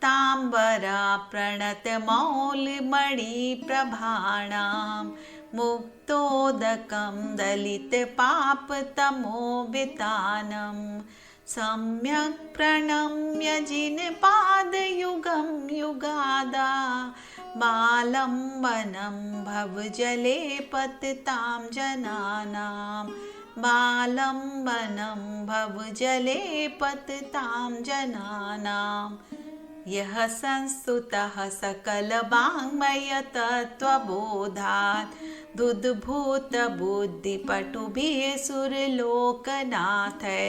रक्तांबरा प्रणतमौलिमणिप्रभाणां मुक्तोदकं दलितपापतमोवितानं सम्यक् प्रणम्य जिनपादयुगं युगादा बालं वनं भवजले पतितां जनानां बालं वनं भवजले पतितां जनानां यः संस्तुतः सकलवाङ्मयतत्त्वबोधात् दुद्भूतबुद्धिपटुभिः सुरलोकनाथैः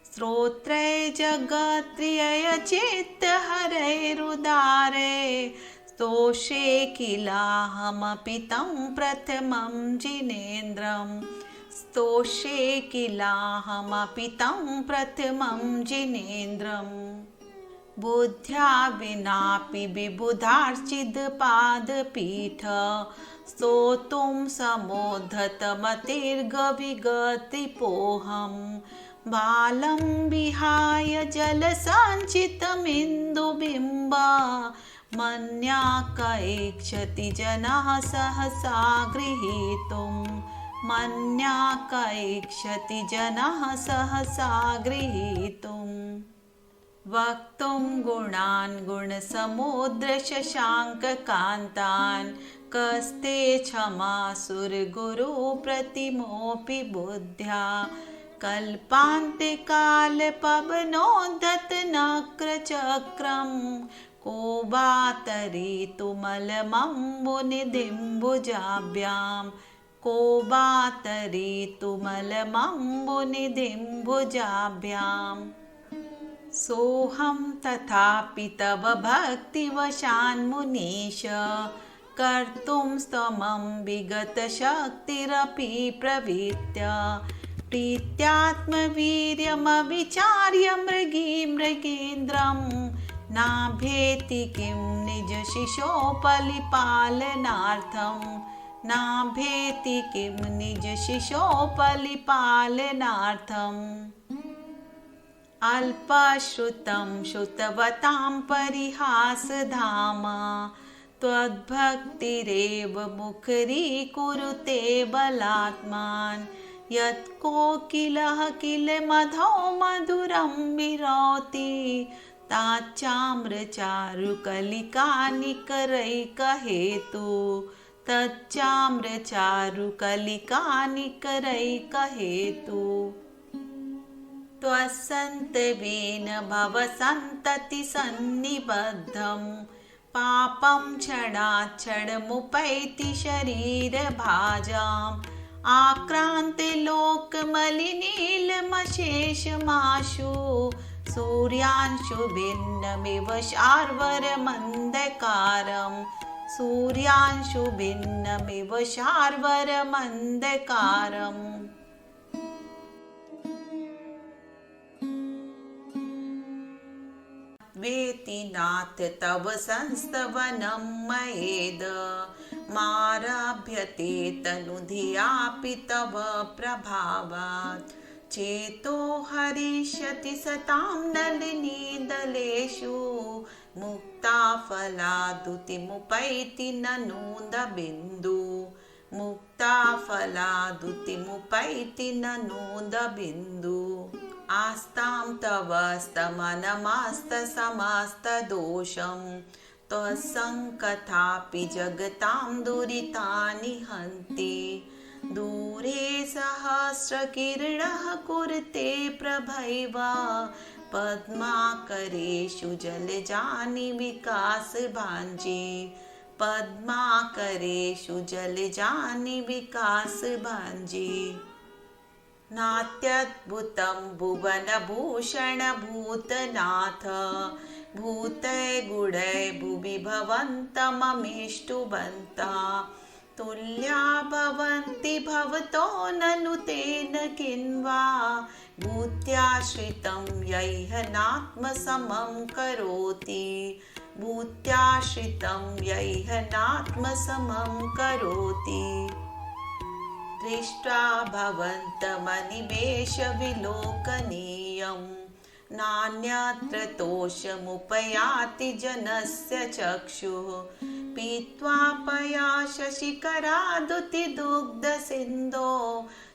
स्तोत्रैः जगत्प्रियचित्तहरैरुदारैः स्तोषे किलाहमपि तं प्रथमं जिनेन्द्रं स्तोषे किलाहमपि तं प्रथमं जिनेन्द्रम् बुद्ध्या विनापि विबुधार्चिदपादपीठ स्तोतुं समोद्धतमतिर्गविगतिपोऽहं बालं विहाय जलसञ्चितमिन्दुबिम्ब मन्याकैक्षति जनः सहसा गृहीतुं मन्याकैक्षति जनः सहसा गृहीतुम् वक्तुं गुणान् गुणसमुद्रशशाङ्ककान्तान् कस्ते क्षमासुरगुरुप्रतिमोऽपि बुद्ध्या कल्पान्तिकालपवनोद्धतनक्रचक्रं को वा तरितुमलमम्बुनिधिम्भुजाभ्यां को वा तरितुमलमम्बुनिधिम्भुजाभ्याम् सोऽहं तथापि तव भक्तिवशान्मुनीश कर्तुं स्तमं विगतशक्तिरपि प्रवीत्य प्रीत्यात्मवीर्यमविचार्य मृगीन्द्रं नाभेति किं निजशिशोपलिपालनार्थं नाभेति किं निजशिशोपलिपालनार्थम् अल्पश्रुतं श्रुतवतां परिहासधाम त्वद्भक्तिरेव मुखरीकुरुते बलात्मान् यत्कोकिलः किल मधौ मधुरं विरौति ताच्चाम्रचारुकलिकानिकरैकहेतु तच्चाम्रचारुकलिकानिकरैकहेतु त्वत्सन्तवेन भवसन्ततिसन्निबद्धं पापं क्षणाक्षणमुपैति शरीरभाजाम् आक्रान्ते लोकमलिनीलमशेषमाशु सूर्यांशुभिन्नमिव शार्वरमन्धकारं सूर्यांशुभिन्नमिव शार्वरमन्धकारम् वेति नाथ तव संस्तवनं मयेद मारभ्यते तनुधियापि तव प्रभावात् चेतो हरिष्यति सतां नलिनीदलेषु मुक्ता फलादुतिमुपैति ननूदबिन्दु मुक्ता फलादुतिमुपैति ननूदबिन्दु आस्तां तव स्तमनमास्तसमस्तदोषं त्वत्सङ्कथापि जगतां दुरितानि हन्ति दूरे सहस्रकिरणः कुरुते प्रभैव पद्माकरेषु जलजानि विकासभाञ्जे पद्माकरेषु जलजानि विकासभाञ्जे नात्यद्भुतं भुवनभूषणभूतनाथ भूतैर्गुणैः भुवि भवन्तममीष्टुवन्ता तुल्या भवन्ति भवतो ननु तेन किन्वा भूत्याश्रितं यैह नात्मसमं करोति भूत्याश्रितं यैह नात्मसमं करोति दृष्ट्वा भवन्तमनिमेषविलोकनीयं नान्यत्र तोषमुपयाति जनस्य चक्षुः पीत्वा पया शशिकरादुतिदुग्धसिन्धो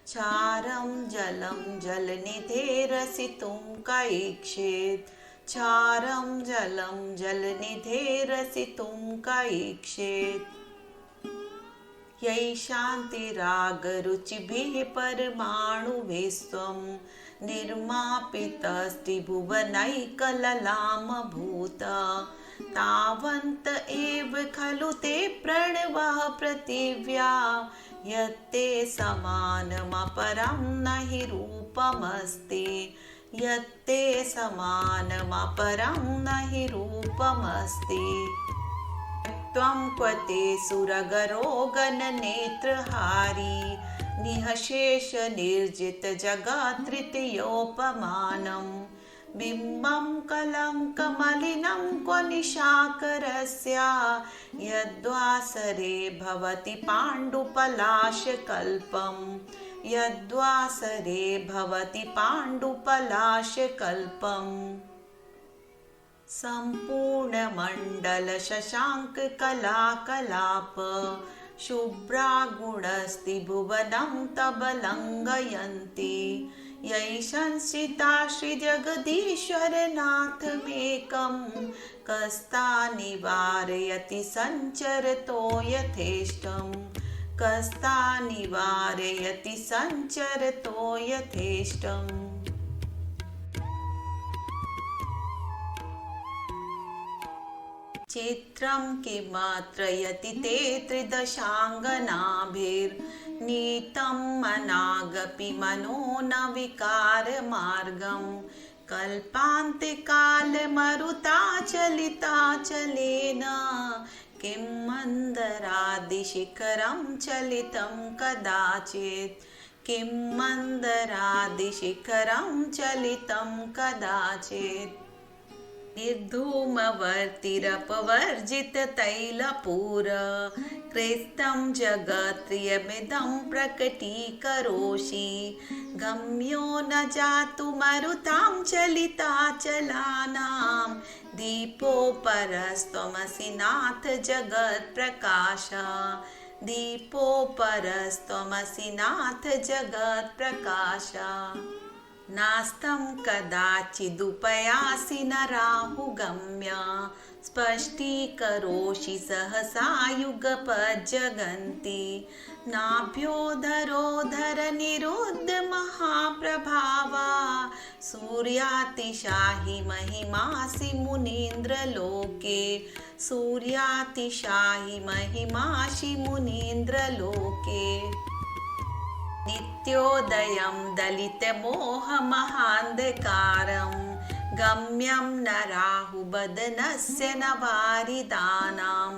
चारं जलं जलनिधेरसितुं कैक्षेत् चारं जलं जलनिधेरसितुं कैक्षेत् यै शान्तिरागरुचिभिः परमाणुभिस्त्वं निर्मापितस्त्रिभुवनैकललामभूत तावन्त एव खलु ते प्रणवः पृथिव्या यत्ते समानमपरं न हि रूपमस्ति यत्ते समानमपरं न हि रूपमस्ति त्वं क्वते सुरगरो गणनेत्रहारी निःशेष निर्जित जगत्तृतीयोपमानं बिम्बं कलङ्कमलिनं क्व निशाकरस्य यद्वासरे भवति पाण्डुपलाशकल्पं यद्वासरे भवति पाण्डुपलाशकल्पम् सम्पूर्णमण्डलशशाङ्ककलाकलाप शुभ्रागुणस्त्रिभुवनं तबलङ्घयन्ति यै संश्रिता श्रीजगदीश्वरनाथमेकं कस्ता निवारयति सञ्चरतो यथेष्टं कस्ता निवारयति सञ्चरतो यथेष्टम् चित्रं किमत्र यति ते त्रिदशाङ्गनाभिर्नीतं मनागपि मनो न विकारमार्गं कल्पान्तिकालमरुताचलिताचलेन किं मन्दरादिशिखरं चलितं कदाचित् किं मन्दरादिशिखरं चलितं कदाचित् निर्धूमवर्तिरपवर्जिततैलपूर कृस्तं जगत्प्रियमिदं प्रकटीकरोषि गम्यो न जातु मरुतां चलिताचलानां दीपोपरस्त्वमसि नाथ जगत्प्रकाश दीपोपरस्त्वमसि नाथ जगत्प्रकाश नास्तं कदाचिदुपयासि न राहुगम्य स्पष्टीकरोषि सहसा युगपज्जगन्ति नाभ्योधरोधर निरुद्ध महाप्रभावा सूर्यातिशाहि महिमासि मुनीन्द्रलोके सूर्यातिशाहि महिमासि मुनीन्द्रलोके नित्योदयं दलितमोहमहान्धकारं गम्यं न राहुबदनस्य न वारिदानां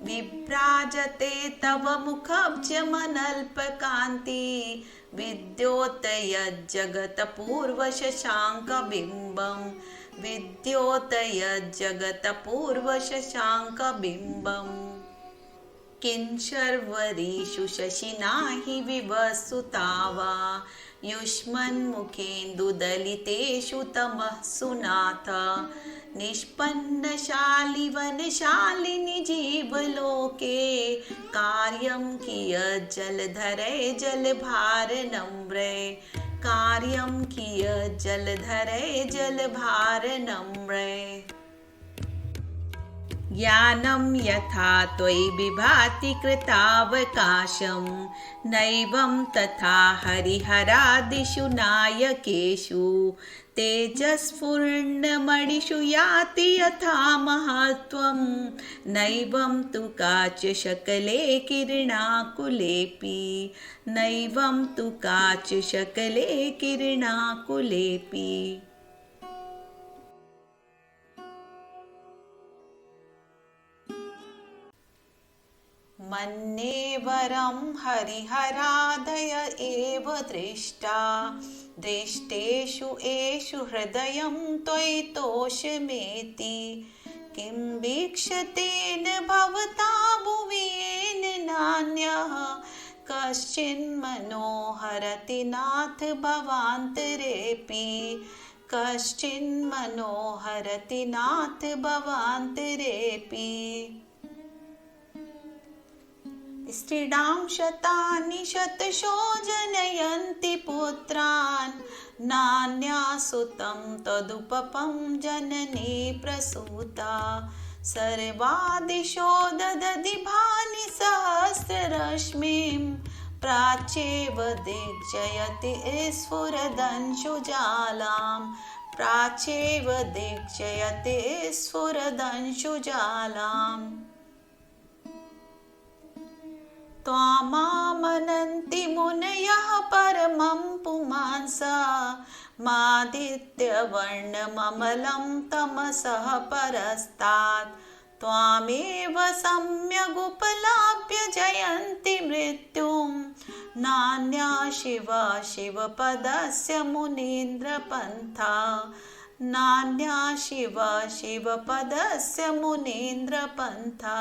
विभ्राजते तव मुखब्जमनल्पकान्ति विद्योतयज्जगत्पूर्वशशाङ्कबिम्बं विद्योतयज्जगत्पूर्वशशाङ्कबिम्बम् किं शर्वरीषु शशिना हि विवसुता वा युष्मन्मुखेन्दुदलितेषु तमः सुनाथ निष्पन्नशालिवनशालिनि जीवलोके कार्यं कियज्जलधरे जलभारनम्रे कार्यं कियज्जलधरे जलभारनम्रे ज्ञानं यथा त्वयि विभाति कृतावकाशं नैवं तथा हरिहरादिषु नायकेषु तेजस्फुर्णमणिषु याति यथा महत्त्वं नैवं तु काचशकले किरणाकुलेऽपि नैवं तु काचशकले किरणाकुलेऽपि मन्ये वरं हरिहरादय एव दृष्टा दृष्टेषु एषु हृदयं त्वयि तोषमेति किं वीक्षतेन भवता भुवि येन नान्यः कश्चिन्मनोहरति नाथ भवान्तरेऽपि कश्चिन्मनोहरति नाथ भवान्तरेऽपि स्त्रीणां शतानि शतशो जनयन्ति पुत्रान् नान्यासुतं तदुपपं जननी प्रसूता सर्वादिशो ददति भानि सहस्ररश्मिं प्राच्येव दिग्जयति स्फुरदंशुजालां प्राच्येव दिग्जयति स्फुरदंशुजालाम् त्वामामनन्ति मुनयः परमं पुमांसा मादित्यवर्णममलं तमसः परस्तात् त्वामेव सम्यगुपलाभ्य जयन्ति मृत्युं नान्या शिवा शिवपदस्य मुनीन्द्रपन्था नान्या शिवा शिवपदस्य मुनीन्द्रपन्था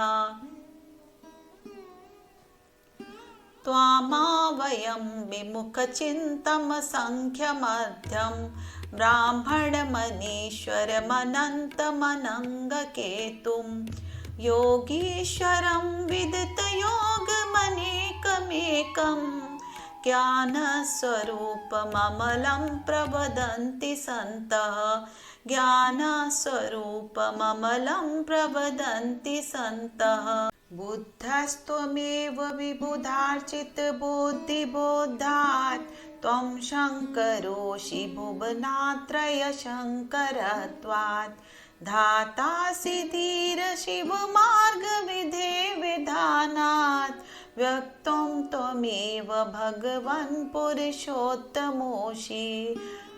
त्वामा वयं विमुखचिन्तमसङ्ख्यमध्यं ब्राह्मणमनीश्वरमनन्तमनङ्गकेतुं योगीश्वरं विदितयोगमनेकमेकं ज्ञानस्वरूपममलं प्रवदन्ति सन्तः ज्ञानस्वरूपममलं प्रवदन्ति सन्तः बुद्धस्त्वमेव विबुधार्चितबुद्धिबोधात् त्वं शङ्करोषि भुवनात्रयशङ्करत्वात् धातासि धीरशिवमार्गविधे विधानात् व्यक्तं त्वमेव भगवन् पुरुषोत्तमोषि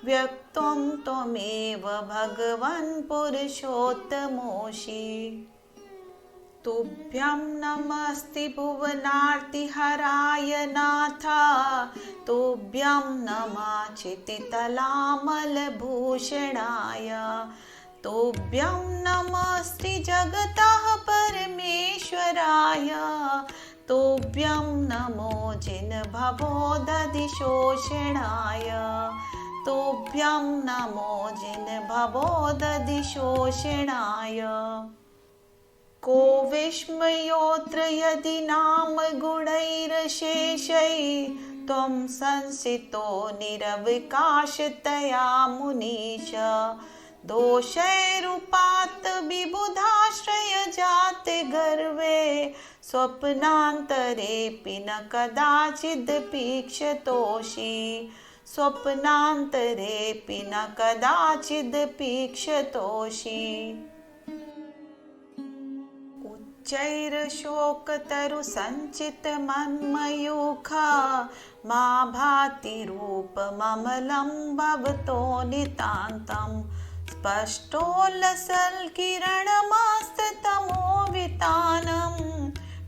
व्यक्तं त्वमेव भगवन् पुरुषोत्तमोषि तुभ्यं नमस्ति भुवनार्तिहराय नाथ तुभ्यं नमः चितितलामलभूषणाय तुभ्यं नमस्ति जगतः परमेश्वराय तुभ्यं नमो जिनभवोदधिशोषणाय तुभ्यं नमो जिनभवोदधिशोषणाय को विस्मयोऽत्र यदि नाम गुणैरशेषैः त्वं संसितो निरवकाशतया मुनीश दोषैरुपात्त विबुधाश्रय जाते गर्वे स्वप्नान्तरेऽपि न कदाचिदपीक्षतोषि स्वप्नान्तरेऽपि न कदाचिदपीक्षतोषि चैरशोकतरुसञ्चितमन्मयूखा मा भाति रूपममलं भवतो नितान्तं स्पष्टोल्लसल्किरणमस्ततमोवितानं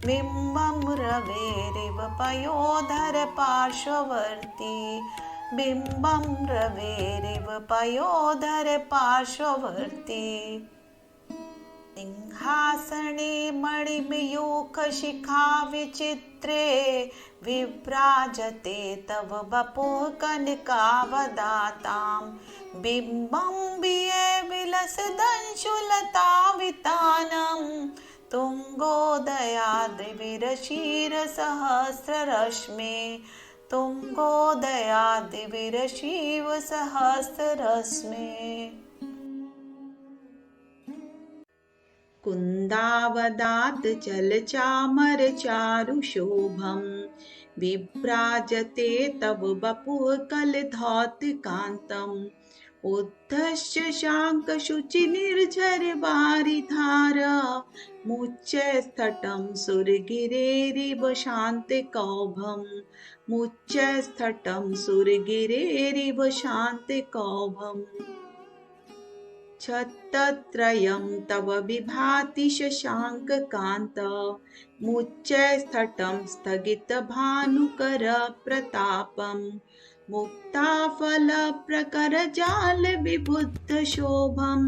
बिम्बं रवेरिव पयोधर पार्श्ववर्ती बिम्बं रवेरिव पयोधर पार्श्ववर्ती सिंहासने मणिमयूखशिखा विचित्रे विभ्राजते तव वपुः कनकावदातां बिम्बं बिये विलसदंशुलतावितानं तुङ्गोदयाद्रिविरशीरसहस्ररश्मे तुङ्गोदयाद्रिविरशीवसहस्ररश्मे कुन्दावदात् जलचामरचारुशोभं विभ्राजते तव वपुः कलधौतकान्तम् उद्धश्य शाङ्कशुचिनिर्झरवारिधारा मुच्चैस्तटं सुरगिरेरिव शान्तिकौभं मुच्चैस्तटं सुरगिरेरिव शान्तिकौभम् छत्तत्रयं तव विभाति शशाङ्ककान्त मुच्चैस्तटं स्थगितभानुकरप्रतापं मुक्ताफलप्रकरजालविबुद्धशोभं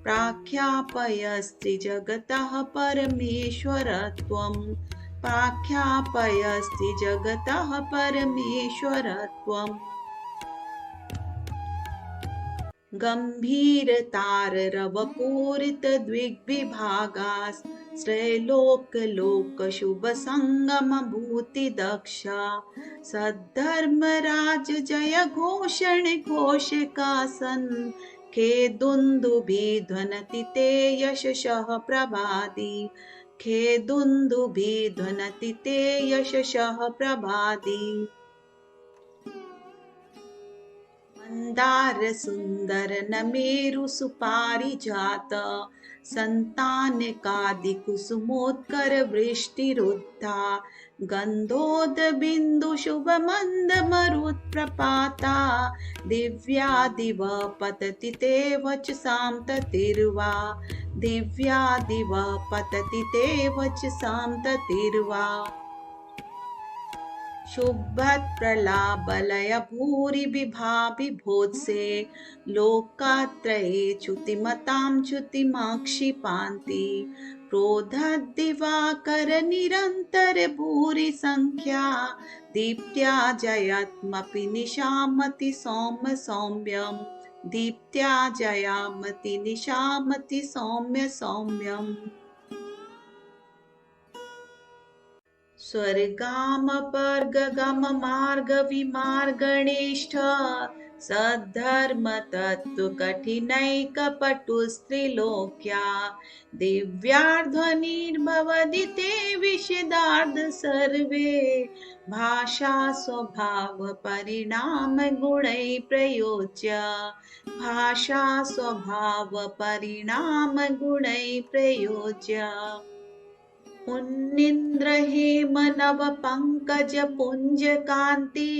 प्राख्यापयस्ति जगतः परमेश्वरत्वं प्राख्यापयस्ति जगतः परमेश्वरत्वम् गम्भीरतारवपूरितद्विग्विभागास्त्रैलोक्यलोकशुभसङ्गमभूतिदक्षा सद्धर्मराज जय घोषण घोषकासन् खेदुन्दुभिध्वनति ते यशसः प्रभाति खेदुन्दुभिध्वनति ते यशसः प्रभाति मंदार सुंदर नमेरु सुपारिजात संतानकादि कुसुमोत्कर वृष्टिरुद्धा गंधोद बिंदु शुभ मंद मरुत्प्रपाता दिव्या दिव पतति ते वचसां ततिर्वा दिव्या दिव पतति ते वचसां ततिर्वा शुभत् प्रलाबलय भूरि विभाविभोत्से लोकात्रये च्युतिमतां च्युतिमाक्षिपान्ति प्रोद्धद्दिवाकर निरन्तर भूरि संख्या दीप्त्या जयत्मपि निशामति सौम्य सौम्यम् दीप्त्या जयामति निशामति सौम्य सौम्यम् स्वर्गामपर्गगम मार्ग विमार्गणेष्ठ सद्धर्म तत्व कठिनैकपटुस्त्रिलोक्या दिव्यार्ध्वनिर्भवदिते विशदार्ध सर्वे भाषा स्वभाव परिणाम गुणै प्रयोज्य भाषा स्वभाव परिणाम गुणै प्रयोज्य उन्निन्द्र हेम नव पंकज पुंज कांति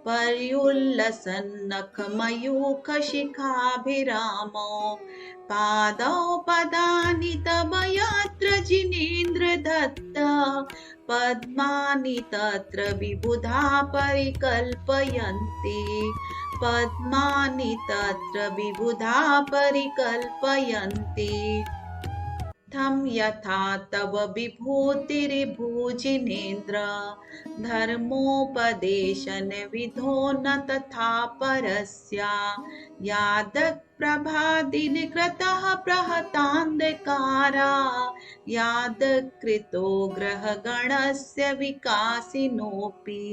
पर्युल्लसन्नख मयूख शिखाभिरामो पादौ पदानि तव यत्र जिनेन्द्र दत्त पद्मानि तत्र विबुधा परिकल्पयन्ति पद्मानि तत्र विबुधा परिकल्पयन्ति थम यथा तव विभूतिरिभुजिनेन्द्र धर्मोपदेशन विधो न तथा परस्या यादक् प्रभादिन कृतः प्रहतान्धकारा यादक् कृतो ग्रहगणस्य विकासिनोऽपि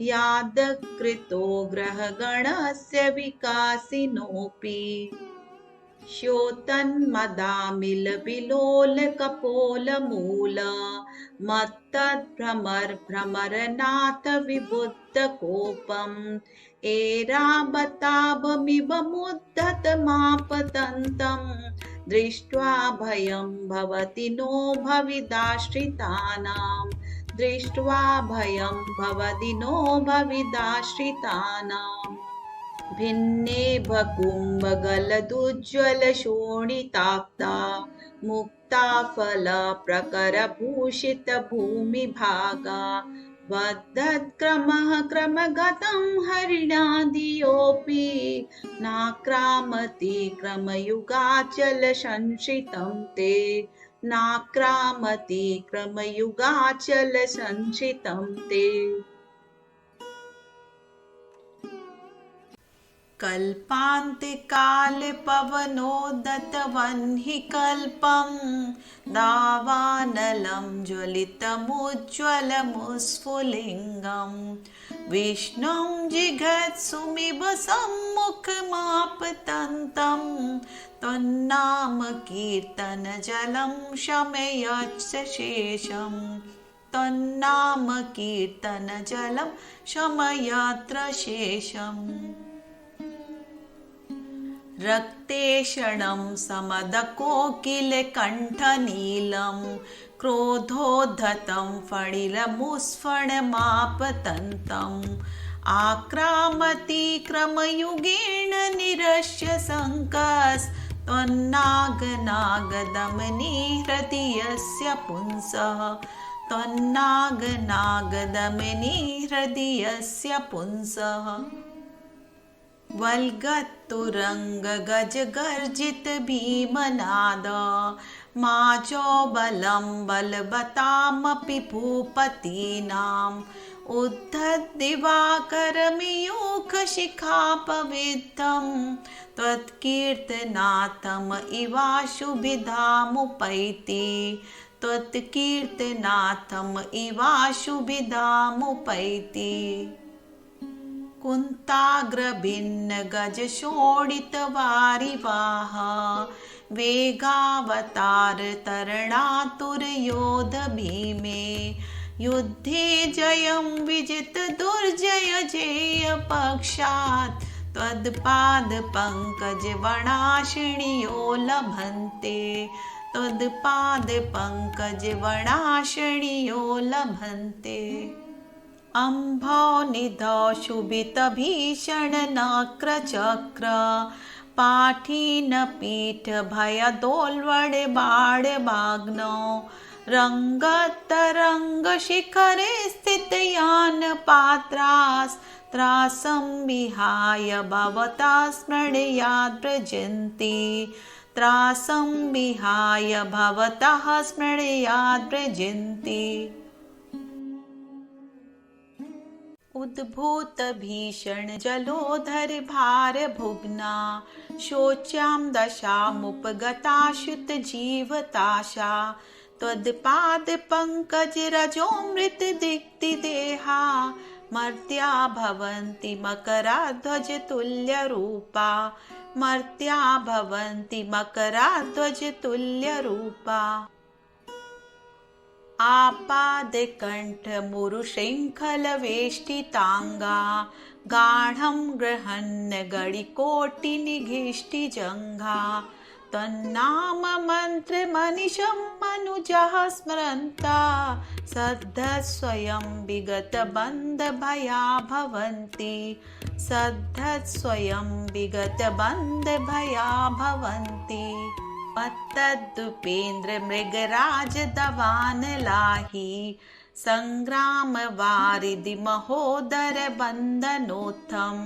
यादक् कृतो ग्रहगणस्य विकासिनोऽपि श्योतन्मदामिलविलोलकपोलमूल मत्तद्भ्रमरनाथ विबुद्धकोपम् एराबताभमिव मुद्धतमापतन्तं दृष्ट्वा भयं भवति नो भविदाश्रितानां दृष्ट्वा भयं भवति नो भविदाश्रितानाम् भिन्ने भकुम्भगलदुज्ज्वल शोणिताक्ता मुक्ता फल प्रकर भूषित भूमिभागा वद्धत्क्रमः क्रमगतं हरिणादियोऽपि नाक्रामति क्रमयुगाचल संश्रितं ते नाक्रामति क्रमयुगाचल संश्रितं ते कल्पान्तिकाले पवनोदतवह्नि कल्पं दावानलं ज्वलितमुज्ज्वलमुस्फुलिङ्गं विष्णुं जिघत्सुमिव सम्मुखमापतन्तं तन्नाम कीर्तनजलं शमयच्च शेषं तन्नाम कीर्तनजलं शमयत्र शेषम् रक्तेषणं समदकोकिलकण्ठनीलं क्रोधोद्धतं फणिलमुस्फणमापतन्तम् आक्रामति क्रमयुगेण निरस्य शङ्कस्त्वन्नागनागदमनी हृदयस्य पुंसः त्वन्नागनागदमनी हृदयस्य पुंसः वल्गत्तुरंग गज गर्जित भीमनाद माजो बलं बलवतामपि भूपतीनां उद्धद्दिवाकरमियूखशिखापविद्धं त्वत्कीर्तनाथम् इवाशुभिधामुपैति त्वत्कीर्तनाथम् इवाशुभिधामुपैति कुन्ताग्रभिन्नगजशोणितवारिवाह वेगावतार तरणातुरयोध भीमे युद्धे जयं विजित दुर्जय जेय पक्षात् त्वत्पादपङ्कजवणाशिणियो लभन्ते त्वत्पादपङ्कजवणाशिणियो लभन्ते अम्भोनिधौ शुभितभीषणनक्रचक्र पाठीनपीठभयदोल्वडबाणवाग्नौ रङ्गतरङ्गशिखरे स्थितयानपात्रास्त्रासं विहाय भवता स्मरणयाद्व्रजन्ति त्रासं विहाय भवतः स्मरणयाद्व्रजन्ति उद्भूत भीषण जलोधर भार भुग्ना शोच्यां दशामुपगताश्युत जीवताशा त्वत्पाद पंकज रजोमृत दिक्ति देहा मर्त्या भवन्ति मकराध्वज तुल्य रूपा मर्त्या भवन्ति मकराध्वज तुल्य रूपा आपादकण्ठमुरुशृङ्खलवेष्टिताङ्गा गाढं गृहन् गणिकोटिनिघिष्टिजङ्घा तन्नाम मन्त्रमनिशं मनुजः स्मरन्ता सद्ध स्वयं विगतबन्धभया भवन्ति सद्ध स्वयं विगतबन्धभया भवन्ति मत्तद्दुपेन्द्र मृगराज दवान लाहि संग्राम वारिधि महोदर बन्धनोत्थं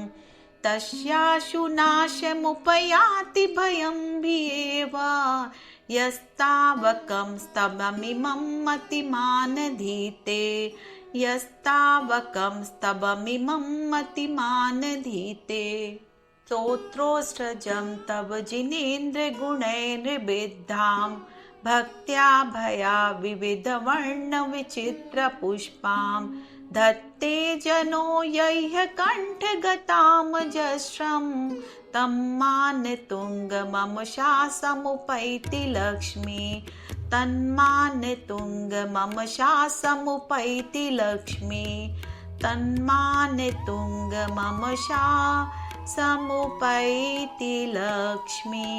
तस्याशु नाशमुपयाति भयं भियेव यस्तावकं स्तबमिमं मतिमानधीते यस्तावकं स्तबमिमं मतिमानधीते स्तोत्रोऽस्त्रजं तव जिनेन्द्रगुणैर्निबिद्धां भक्त्या भया विविधवर्णविचित्रपुष्पां धत्ते जनो यैः कण्ठगतामजस्रं तं मानतुङ्गमम शासमुपैति लक्ष्मी तन्मानतुङ्गमम शासमुपैति लक्ष्मी तन्मानतुङ्गमम शासमुपैति लक्ष्मी।